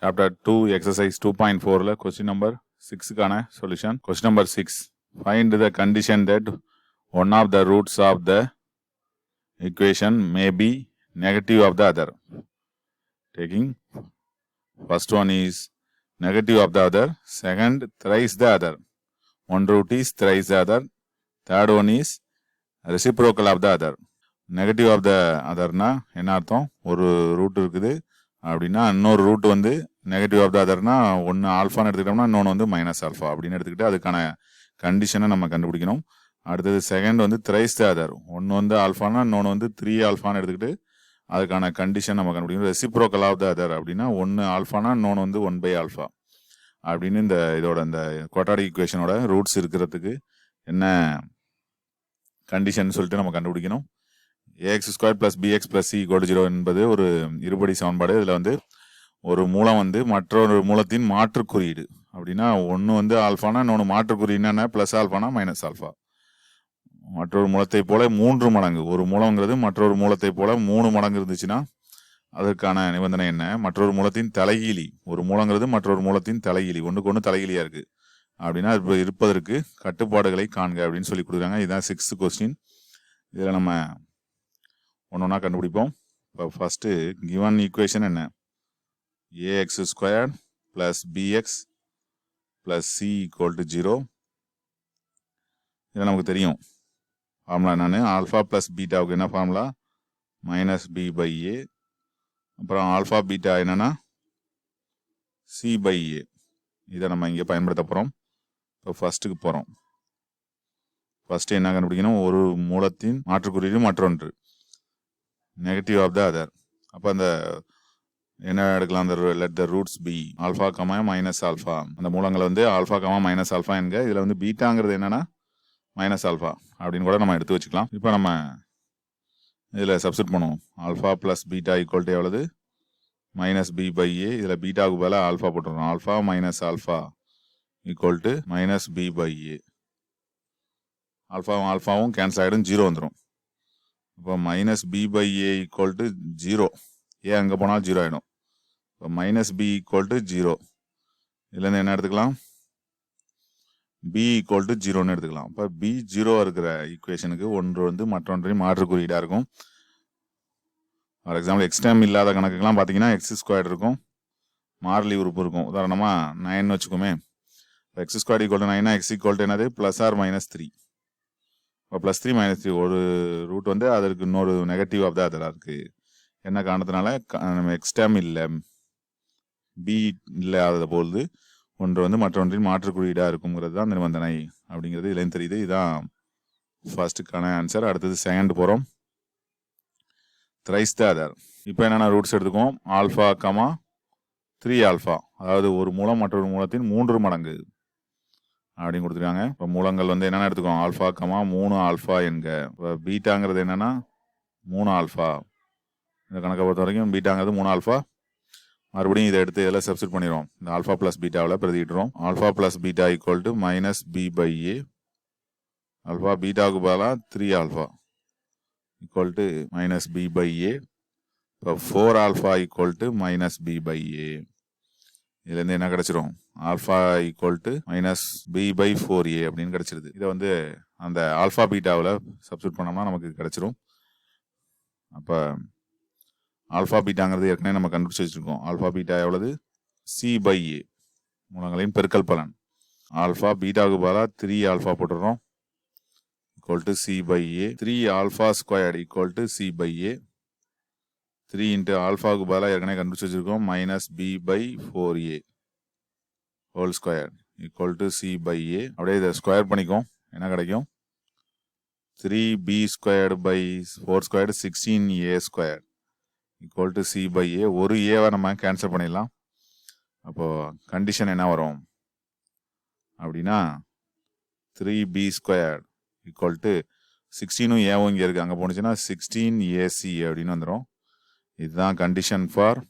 Chapter 2 exercise 2.4 question number 6 கான solution. Question number 6. Find the condition that one of the roots of the equation may be negative of the other. Taking first one is negative of the other, second thrice the other. One root is thrice the other, third one is reciprocal of the other. Negative of the other na என்ன அர்த்தம்? ஒரு root இருக்குது அப்படின்னா இன்னொரு root வந்து negative of the அதர்னா ஒன்று ஆல்ஃபான்னு எடுத்துக்கிட்டோம்னா இன்னொன்று வந்து மைனஸ் ஆல்ஃபா அப்படின்னு எடுத்துக்கிட்டு அதுக்கான கண்டிஷனை நம்ம கண்டுபிடிக்கணும். அடுத்தது செகண்ட் வந்து த்ரைஸ் த அதர், ஒன்று வந்து ஆல்ஃபானா இன்னொன்று வந்து 3 ஆல்ஃபான்னு எடுத்துக்கிட்டு அதுக்கான கண்டிஷன் நம்ம கண்டுபிடிக்கணும். ரெசிப்ரோக்கல் ஆஃப் த அதர் அப்படின்னா ஒன்று ஆல்ஃபானா இன்னொன்று வந்து 1 ஆல்ஃபா அப்படின்னு இதோட இந்த குவாட்ராடிக் ஈக்குவேஷனோட ரூட்ஸ் இருக்கிறதுக்கு என்ன கண்டிஷன் சொல்லிட்டு நம்ம கண்டுபிடிக்கணும். ax² + bx + c = 0 என்பது ஒரு இருபடி சமன்பாடு. இதில் வந்து ஒரு மூலம் வந்து மற்றொரு மூலத்தின் மாற்று குறியீடு அப்படின்னா ஒன்று வந்து ஆல்ஃபானா இன்னொன்று மாற்று குறியீடு என்ன ப்ளஸ் ஆல்ஃபானா மைனஸ் ஆல்ஃபா. மற்றொரு மூலத்தை போல 3 மடங்கு, ஒரு மூலங்கிறது மற்றொரு மூலத்தை போல 3 மடங்கு இருந்துச்சுன்னா அதற்கான நிபந்தனை என்ன? மற்றொரு மூலத்தின் தலைகீழி, ஒரு மூலங்கிறது மற்றொரு மூலத்தின் தலைகீழி, ஒன்றுக்கு ஒன்று தலைகீழியா இருக்கு அப்படின்னா இருப்பதற்கு கட்டுப்பாடுகளை காண்க அப்படின்னு சொல்லி கொடுக்குறாங்க. இதுதான் 6th கொஸ்டின். இதில் நம்ம ஒன்றா கண்டுபிடிப்போம். இப்போ ஃபர்ஸ்ட் கிவன் ஈக்குவேஷன் என்ன? ax² + bx + c = 0. இதில் நமக்கு தெரியும் ஃபார்முலா என்னன்னு. ஆல்ஃபா ப்ளஸ் பீட்டாவுக்கு என்ன ஃபார்முலா? -b/a. அப்புறம் ஆல்ஃபா பீட்டா என்னன்னா c/a. இதை நம்ம இங்கே பயன்படுத்த போகிறோம். இப்போ ஃபர்ஸ்ட்டுக்கு போகிறோம். ஃபர்ஸ்ட் என்ன கண்டுபிடிக்கணும்? ஒரு மூலத்தின் மாற்றுக்குறியீடு மற்றொன்று நெகட்டிவ் ஆஃப் த அதர். அப்போ அந்த என்ன எடுக்கலாம்? அந்த let the roots be alpha comma minus alpha. அந்த மூலங்களை வந்து ஆல்ஃபா கமா மைனஸ் ஆல்ஃபா என்க. இதில் வந்து பீட்டாங்கிறது என்னன்னா மைனஸ் ஆல்ஃபா அப்படின்னு கூட நம்ம எடுத்து வச்சுக்கலாம். இப்போ நம்ம இதில் சப்ஸ்டிட் பண்ணுவோம். ஆல்ஃபா ப்ளஸ் பீட்டா ஈக்குவல் எவ்வளவு? -b/a. இதில் பீட்டாவுக்கு பதிலாக ஆல்ஃபா போட்டுருவோம். Alpha minus alpha equal to -b/a. ஆல்ஃபாவும் கேன்சல் ஆகிடும், 0 வந்துடும். இப்போ -b/a = 0. ஏன் அங்கே போனால் 0 ஆகிடும். இப்போ -b = 0. இதுலேருந்து என்ன எடுத்துக்கலாம்? b = 0ன்னு எடுத்துக்கலாம். இப்போ b 0 இருக்கிற ஈக்குவேஷனுக்கு ஒன்று வந்து மற்றொன்றையும் மாற்று குறியீடாக இருக்கும். ஃபார் எக்ஸாம்பிள் எக்ஸ்டைம் இல்லாத கணக்குக்கெல்லாம் பார்த்தீங்கன்னா x² இருக்கும், மாறிலி உறுப்பு இருக்கும். உதாரணமாக 9 வச்சுக்கோமே. இப்போ x² = 9னா x என்னது? +or-3. இப்போ +3 -3 ஒரு ரூட் வந்து அதற்கு இன்னொரு நெகட்டிவ் ஆஃப் த அதராக இருக்குது. என்ன காரணத்தினால? நம்ம எக்ஸ்டைம் இல்லை, பி இல்லாத பொழுது ஒன்று வந்து மற்றொன்றின் மாற்று குறியீடாக இருக்குங்கிறது தான் அந்த நிபந்தனை அப்படிங்கிறது இதுலேயும் தெரியுது. இதுதான் ஃபர்ஸ்ட்டுக்கான ஆன்சர். அடுத்தது செகண்ட் போகிறோம். Thrice the other. இப்போ என்னென்ன ரூட்ஸ் எடுத்துக்குவோம்? ஆல்ஃபா கமா 3 ஆல்ஃபா, அதாவது ஒரு மூலம் மற்றொரு மூலத்தின் 3 மடங்கு அப்படின்னு கொடுத்துருக்காங்க. இப்போ மூலங்கள் வந்து என்னென்ன எடுத்துக்கோம்? ஆல்ஃபா கமா 3 ஆல்ஃபா என்க. இப்போ பீட்டாங்கிறது என்னென்னா 3 ஆல்ஃபா. இந்த கணக்கை பொறுத்த வரைக்கும் பீட்டாங்கிறது 3 ஆல்ஃபா. மறுபடியும் இதை எடுத்து இதில் சப்ஸ்டிட் பண்ணிடுவோம். இந்த ஆல்ஃபா ப்ளஸ் பீட்டாவில் பிரதிக்கிட்டுரும். Alpha plus beta equal to -b/a. Alpha பீட்டாவுக்கு பதிலாக 3 ஆல்ஃபா ஈக்குவல் டு -b/a. இப்போ 4 ஆல்ஃபா ஈக்குவல் டு -b/a. இதுலேருந்து என்ன கிடச்சிரும்? ஆல்ஃபா ஈக்குவல் டு -b/4a அப்படின்னு கிடச்சிருது. இதை வந்து அந்த ஆல்ஃபா பீட்டாவில் சப்ஸ்டிட் பண்ணோம்னா நமக்கு கிடச்சிரும். அப்போ ஆல்ஃபா பீட்டாங்கிறது ஏற்கனவே நம்ம கண்டுபிடிச்சி வச்சுருக்கோம். ஆல்ஃபா பீட்டா எவ்வளவு? c/a, மூலங்களின் பெருக்கல் பலன். ஆல்ஃபா பீட்டாவுக்கு பதிலாக 3 ஆல்ஃபா போட்டுடுறோம் equal to c/a. 3 alpha squared equal to c/a. 3 × ஆல்ஃபாவுக்கு பதிலாக ஏற்கனவே கண்டுபிடிச்சி வச்சுருக்கோம் -b/4a whole square equal to c/a. அப்படியே இதை ஸ்கொயர் பண்ணிக்கும். என்ன கிடைக்கும்? 3b² / 4² 16a² equal to c/a. ஒரு ஏவை நம்ம கேன்சல் பண்ணிடலாம். அப்போது கண்டிஷன் என்ன வரும் அப்படின்னா 3b² ஈக்குவல் டு 16ம் ஏவும் இங்கே இருக்குது, அங்கே போணுச்சுன்னா 16ac அப்படின்னு வந்துடும். இதுதான் condition for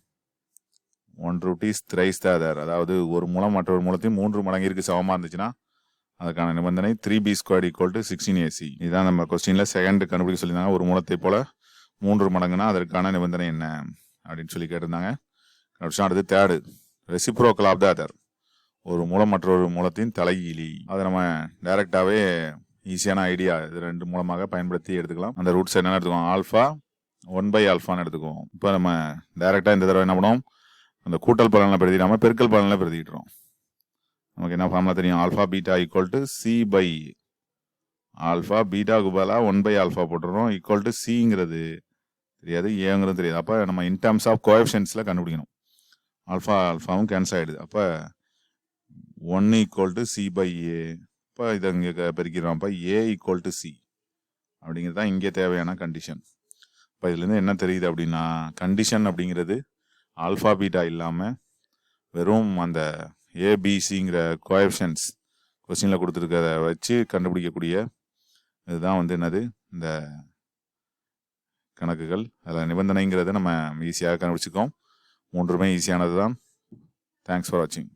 one root is thrice the other. அதாவது ஒரு மூலம் மற்றொரு மூலத்தையும் 3 மடங்கிற்கு சமமாக இருந்துச்சுன்னா அதுக்கான நிபந்தனை 3b² = 16ac. இதுதான் நம்ம கொஸ்டினில் செகண்ட் கண்டுபிடிக்க சொல்லியிருந்தாங்க. ஒரு மூலத்தை போல 3 மடங்குனா அதற்கான நிபந்தனை என்ன அப்படின்னு சொல்லி கேட்டிருந்தாங்க. அடுத்து third reciprocal of the other. ஒரு மூலம் மற்றொரு மூலத்தின் தலைகீழி. அதை நம்ம டைரெக்டாகவே ஈஸியான ஐடியா இது ரெண்டு மூலமாக பயன்படுத்தி எடுத்துக்கலாம். அந்த ரூட்ஸ் என்னென்ன எடுத்துக்குவோம், ஆல்ஃபா 1/ஆல்ஃபான்னு எடுத்துக்குவோம். இப்போ நம்ம டைரெக்டாக இந்த தடவை என்ன பண்ணுவோம், அந்த கூட்டல் பலனில் பிரதிடாமல் பெருக்கல் பலனில் பிரதிக்கிட்டுறோம். நமக்கு என்ன ஃபார்முலா தெரியும், alpha beta equal to c by alpha. பீட்டாவுக்கு பதிலாக 1/ஆல்ஃபா போட்டுறோம். ஈக்குவல் டு சிங்கிறது தெரியாது, ஏங்கிறது தெரியாது. அப்போ நம்ம இன் டர்ம்ஸ் ஆஃப் கோஎஃபிஷியன்ட்ஸில் கண்டுபிடிக்கணும். ஆல்ஃபா ஆல்ஃபாவும் கேன்சல் ஆகிடுது. அப்போ 1 ஈக்குவல் டு சி பை ஏ. இப்போ இதை இங்கே பெருக்கிறோம். அப்போ ஏ ஈக்குவல் டு சி அப்படிங்கிறது தான் இங்கே தேவையான கண்டிஷன். இப்போ இதுலேருந்து என்ன தெரியுது அப்படின்னா, கண்டிஷன் அப்படிங்கிறது ஆல்ஃபா பீட்டா இல்லாமல் வெறும் அந்த ஏபிசிங்கிற கோஎஃபிஷியன்ட்ஸ் கொஸ்டினில் கொடுத்துருக்கிறத வச்சு கண்டுபிடிக்கக்கூடிய இதுதான் வந்து என்னது இந்த கணக்குகள். அதில் நிபந்தனைங்கிறத நம்ம ஈஸியாக கண்டுபிடிச்சிக்கோம். மூன்றுமே ஈஸியானது தான். தேங்க்ஸ் ஃபார் வாட்சிங்.